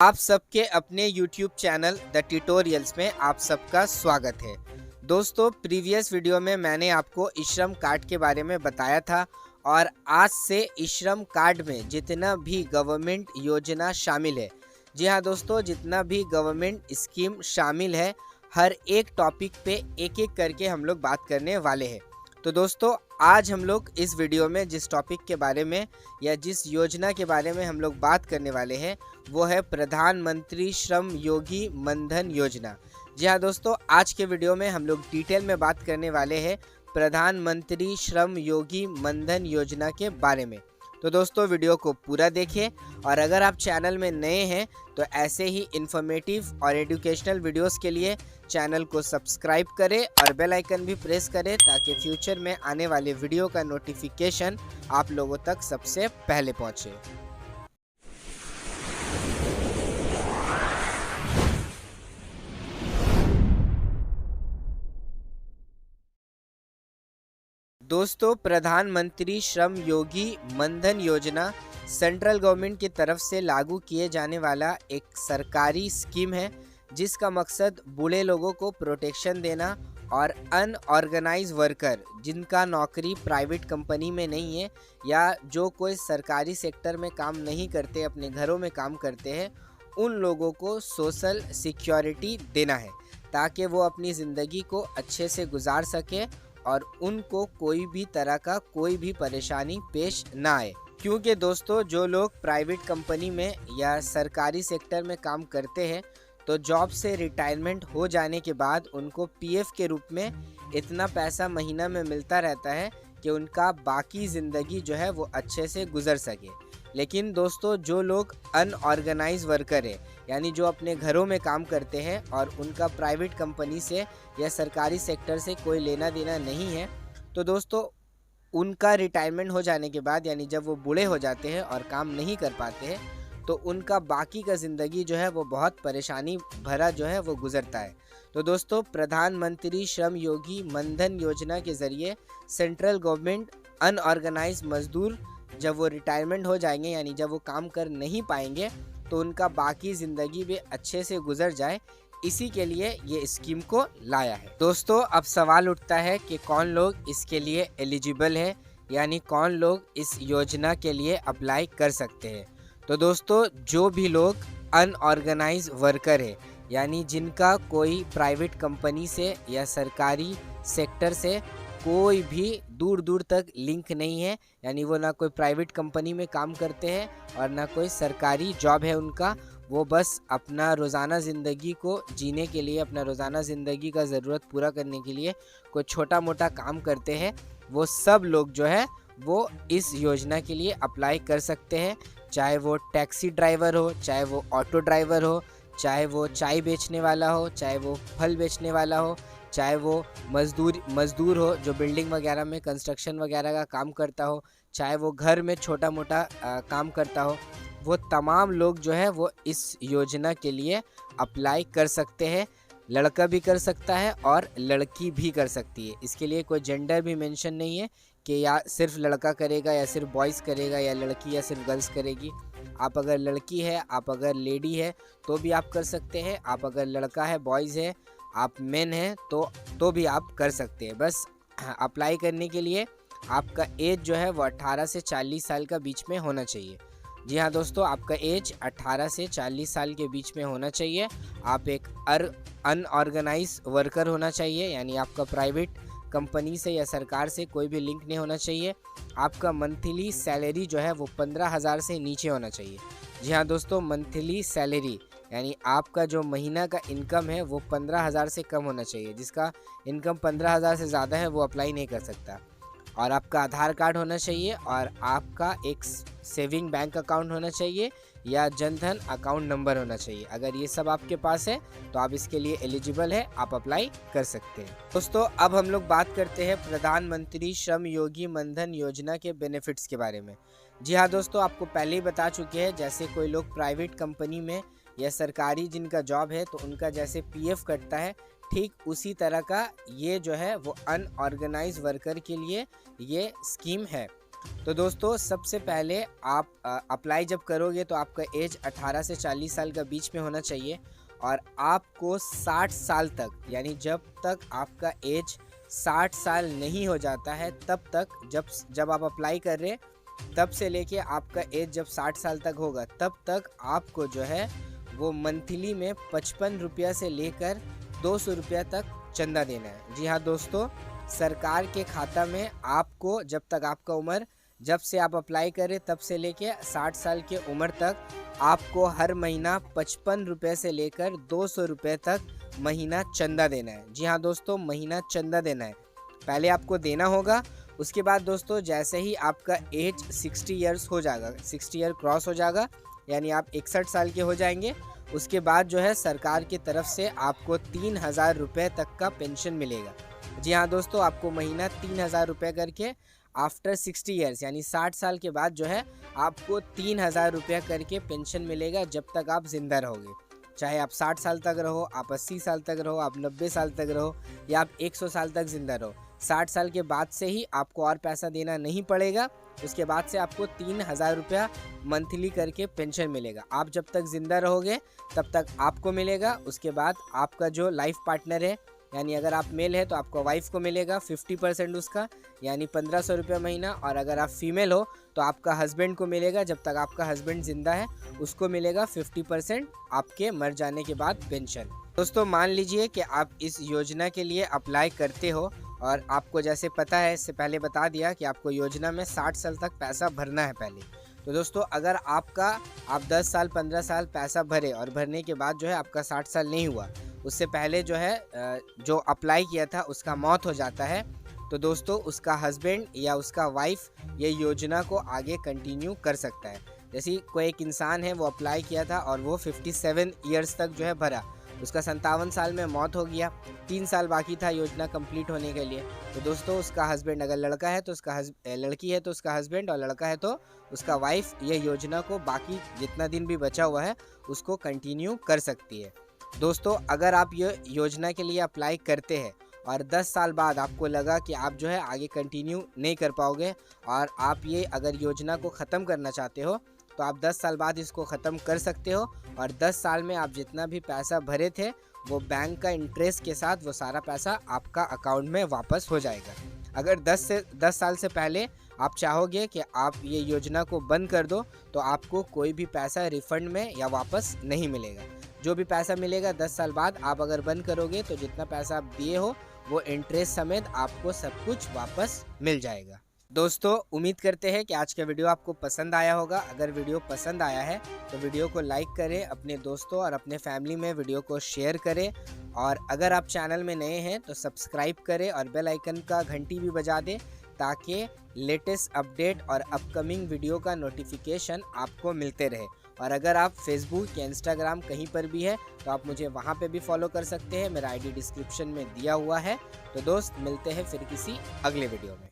आप सबके अपने YouTube चैनल द ट्यूटोरियल्स में आप सबका स्वागत है। दोस्तों, प्रीवियस वीडियो में मैंने आपको ई श्रम कार्ड के बारे में बताया था और आज से ई श्रम कार्ड में जितना भी गवर्नमेंट योजना शामिल है, जी हाँ दोस्तों, जितना भी गवर्नमेंट स्कीम शामिल है, हर एक टॉपिक पे एक एक करके हम लोग बात करने वाले हैं। तो दोस्तों, आज हम लोग इस वीडियो में जिस टॉपिक के बारे में या जिस योजना के बारे में हम लोग बात करने वाले हैं वो है प्रधानमंत्री श्रम योगी मनधन योजना। जी हाँ दोस्तों, आज के वीडियो में हम लोग डिटेल में बात करने वाले हैं प्रधानमंत्री श्रम योगी मनधन योजना के बारे में। तो दोस्तों, वीडियो को पूरा देखिए और अगर आप चैनल में नए हैं तो ऐसे ही इन्फॉर्मेटिव और एजुकेशनल वीडियोस के लिए चैनल को सब्सक्राइब करें और बेल आइकन भी प्रेस करें ताकि फ्यूचर में आने वाले वीडियो का नोटिफिकेशन आप लोगों तक सबसे पहले पहुंचे। दोस्तों, प्रधानमंत्री श्रम योगी मनधन योजना सेंट्रल गवर्नमेंट की तरफ से लागू किए जाने वाला एक सरकारी स्कीम है जिसका मकसद बूढ़े लोगों को प्रोटेक्शन देना और अनऑर्गेनाइज वर्कर जिनका नौकरी प्राइवेट कंपनी में नहीं है या जो कोई सरकारी सेक्टर में काम नहीं करते, अपने घरों में काम करते हैं, उन लोगों को सोशल सिक्योरिटी देना है ताकि वो अपनी ज़िंदगी को अच्छे से गुजार सके और उनको कोई भी तरह का कोई भी परेशानी पेश ना आए। क्योंकि दोस्तों, जो लोग प्राइवेट कंपनी में या सरकारी सेक्टर में काम करते हैं तो जॉब से रिटायरमेंट हो जाने के बाद उनको पीएफ के रूप में इतना पैसा महीना में मिलता रहता है कि उनका बाकी ज़िंदगी जो है वो अच्छे से गुजर सके। लेकिन दोस्तों, जो लोग अनऑर्गेनाइज वर्कर है यानी जो अपने घरों में काम करते हैं और उनका प्राइवेट कंपनी से या सरकारी सेक्टर से कोई लेना देना नहीं है, तो दोस्तों उनका रिटायरमेंट हो जाने के बाद यानी जब वो बूढ़े हो जाते हैं और काम नहीं कर पाते हैं तो उनका बाकी का ज़िंदगी जो है वो बहुत परेशानी भरा जो है वो गुजरता है। तो दोस्तों, प्रधानमंत्री श्रम योगी मनधन योजना के ज़रिए सेंट्रल गवर्नमेंट अनऑर्गेनाइज मजदूर जब वो रिटायरमेंट हो जाएंगे यानी जब वो काम कर नहीं पाएंगे तो उनका बाकी ज़िंदगी भी अच्छे से गुजर जाए, इसी के लिए ये स्कीम को लाया है। दोस्तों, अब सवाल उठता है कि कौन लोग इसके लिए एलिजिबल है यानी कौन लोग इस योजना के लिए अप्लाई कर सकते हैं। तो दोस्तों, जो भी लोग अनऑर्गेनाइज वर्कर है यानी जिनका कोई प्राइवेट कंपनी से या सरकारी सेक्टर से कोई भी दूर दूर तक लिंक नहीं है, यानी वो ना कोई प्राइवेट कंपनी में काम करते हैं और ना कोई सरकारी जॉब है उनका, वो बस अपना रोज़ाना ज़िंदगी को जीने के लिए, अपना रोज़ाना ज़िंदगी का ज़रूरत पूरा करने के लिए कोई छोटा मोटा काम करते हैं, वो सब लोग जो है वो इस योजना के लिए अप्लाई कर सकते हैं। चाहे वो टैक्सी ड्राइवर हो, चाहे वो ऑटो ड्राइवर हो, चाहे वो चाय बेचने वाला हो, चाहे वो फल बेचने वाला हो, चाहे वो मज़दूर हो जो बिल्डिंग वगैरह में कंस्ट्रक्शन वगैरह का काम करता हो, चाहे वो घर में छोटा मोटा काम करता हो, वो तमाम लोग जो है वो इस योजना के लिए अप्लाई कर सकते हैं। लड़का भी कर सकता है और लड़की भी कर सकती है। इसके लिए कोई जेंडर भी मेंशन नहीं है कि या सिर्फ लड़का करेगा या सिर्फ बॉयज़ करेगा या लड़की या सिर्फ गर्ल्स करेगी। आप अगर लड़की है, आप अगर लेडी है तो भी आप कर सकते हैं। आप अगर लड़का है, बॉयज़ है, आप मेन हैं तो भी आप कर सकते हैं। बस अप्लाई करने के लिए आपका एज जो है वो 18 से 40 साल का बीच में होना चाहिए। जी हाँ दोस्तों, आपका एज 18 से 40 साल के बीच में होना चाहिए। आप एक अनऑर्गेनाइज वर्कर होना चाहिए यानी आपका प्राइवेट कंपनी से या सरकार से कोई भी लिंक नहीं होना चाहिए। आपका मंथली सैलरी जो है वो 15,000 से नीचे होना चाहिए। जी हाँ दोस्तों, मंथली सैलरी यानी आपका जो महीना का इनकम है वो 15,000 से कम होना चाहिए। जिसका इनकम 15,000 से ज़्यादा है वो अप्लाई नहीं कर सकता। और आपका आधार कार्ड होना चाहिए और आपका एक सेविंग बैंक अकाउंट होना चाहिए या जनधन अकाउंट नंबर होना चाहिए। अगर ये सब आपके पास है तो आप इसके लिए एलिजिबल है, आप अप्लाई कर सकते हैं। दोस्तों, अब हम लोग बात करते हैं प्रधानमंत्री श्रम योगी मनधन योजना के बेनिफिट्स के बारे में। जी हाँ दोस्तों, आपको पहले ही बता चुके हैं, जैसे कोई लोग प्राइवेट कंपनी में या सरकारी जिनका जॉब है तो उनका जैसे पीएफ कटता है, ठीक उसी तरह का ये जो है वो अनऑर्गेनाइज वर्कर के लिए ये स्कीम है। तो दोस्तों सबसे पहले आप अप्लाई जब करोगे तो आपका एज 18 से 40 साल का बीच में होना चाहिए और आपको 60 साल तक, यानी जब तक आपका एज 60 साल नहीं हो जाता है तब तक, जब आप अप्लाई कर रहे तब से लेके आपका एज जब 60 साल तक होगा तब तक आपको जो है वो मंथली में 55 रुपया से लेकर 200 रुपया तक चंदा देना है। जी हाँ दोस्तों, सरकार के खाता में आपको जब तक आपका उम्र, जब से आप अप्लाई करें तब से लेके 60 साल के उम्र तक आपको हर महीना 55 रुपये से लेकर 200 रुपये तक महीना चंदा देना है। जी हाँ दोस्तों, महीना चंदा देना है, पहले आपको देना होगा। उसके बाद दोस्तों जैसे ही आपका एज 60 ईयर्स हो जाएगा, 60 ईयर क्रॉस हो जाएगा, यानी आप 61 साल के हो जाएंगे, उसके बाद जो है सरकार की तरफ से आपको 3000 रुपये तक का पेंशन मिलेगा। जी हाँ दोस्तों, आपको महीना 3000 रुपये करके आफ्टर 60 ईयर्स, यानी 60 साल के बाद जो है आपको 3000 रुपया करके पेंशन मिलेगा जब तक आप ज़िंदा रहोगे। चाहे आप 60 साल तक रहो, आप 80 साल तक रहो, आप 90 साल तक रहो या आप 100 साल तक ज़िंदा रहो, 60 साल के बाद से ही आपको और पैसा देना नहीं पड़ेगा। उसके बाद से आपको 3000 रुपया मंथली करके पेंशन मिलेगा। आप जब तक ज़िंदा रहोगे तब तक आपको मिलेगा। उसके बाद आपका जो लाइफ पार्टनर है, यानी अगर आप मेल है तो आपको वाइफ को मिलेगा 50% उसका, यानी 1500 रुपये महीना, और अगर आप फीमेल हो तो आपका हस्बैंड को मिलेगा, जब तक आपका हस्बैंड ज़िंदा है उसको मिलेगा 50% आपके मर जाने के बाद पेंशन। दोस्तों मान लीजिए कि आप इस योजना के लिए अप्लाई करते हो और आपको जैसे पता है, इससे पहले बता दिया कि आपको योजना में 60 साल तक पैसा भरना है पहले। तो दोस्तों अगर आप 10 साल 15 साल पैसा भरे और भरने के बाद जो है आपका 60 साल नहीं हुआ, उससे पहले जो है जो अप्लाई किया था उसका मौत हो जाता है, तो दोस्तों उसका हस्बैंड या उसका वाइफ ये योजना को आगे कंटिन्यू कर सकता है। जैसे कोई एक इंसान है, वो अप्लाई किया था और वो 57 ईयर्स तक जो है भरा, उसका 57 साल में मौत हो गया, 3 साल बाकी था योजना कंप्लीट होने के लिए। तो दोस्तों उसका हस्बैंड, अगर लड़का है तो उसका लड़की है तो उसका हस्बैंड, और लड़का है तो उसका वाइफ ये योजना को बाकी जितना दिन भी बचा हुआ है उसको कंटिन्यू कर सकती है। दोस्तों अगर आप ये योजना के लिए अप्लाई करते हैं और 10 साल बाद आपको लगा कि आप जो है आगे कंटिन्यू नहीं कर पाओगे और आप ये अगर योजना को ख़त्म करना चाहते हो, तो आप 10 साल बाद इसको ख़त्म कर सकते हो और 10 साल में आप जितना भी पैसा भरे थे वो बैंक का इंटरेस्ट के साथ वो सारा पैसा आपका अकाउंट में वापस हो जाएगा। अगर 10 साल से पहले आप चाहोगे कि आप ये योजना को बंद कर दो तो आपको कोई भी पैसा रिफंड में या वापस नहीं मिलेगा। जो भी पैसा मिलेगा 10 साल बाद आप अगर बंद करोगे तो जितना पैसा आप दिए हो वो इंटरेस्ट समेत आपको सब कुछ वापस मिल जाएगा। दोस्तों उम्मीद करते हैं कि आज का वीडियो आपको पसंद आया होगा। अगर वीडियो पसंद आया है तो वीडियो को लाइक करें, अपने दोस्तों और अपने फैमिली में वीडियो को शेयर करें, और अगर आप चैनल में नए हैं तो सब्सक्राइब करें और बेल आइकन का घंटी भी बजा दें ताकि लेटेस्ट अपडेट और अपकमिंग वीडियो का नोटिफिकेशन आपको मिलते रहे। और अगर आप फेसबुक या इंस्टाग्राम कहीं पर भी है तो आप मुझे वहाँ पे भी फॉलो कर सकते हैं, मेरा आईडी डिस्क्रिप्शन में दिया हुआ है। तो दोस्त मिलते हैं फिर किसी अगले वीडियो में।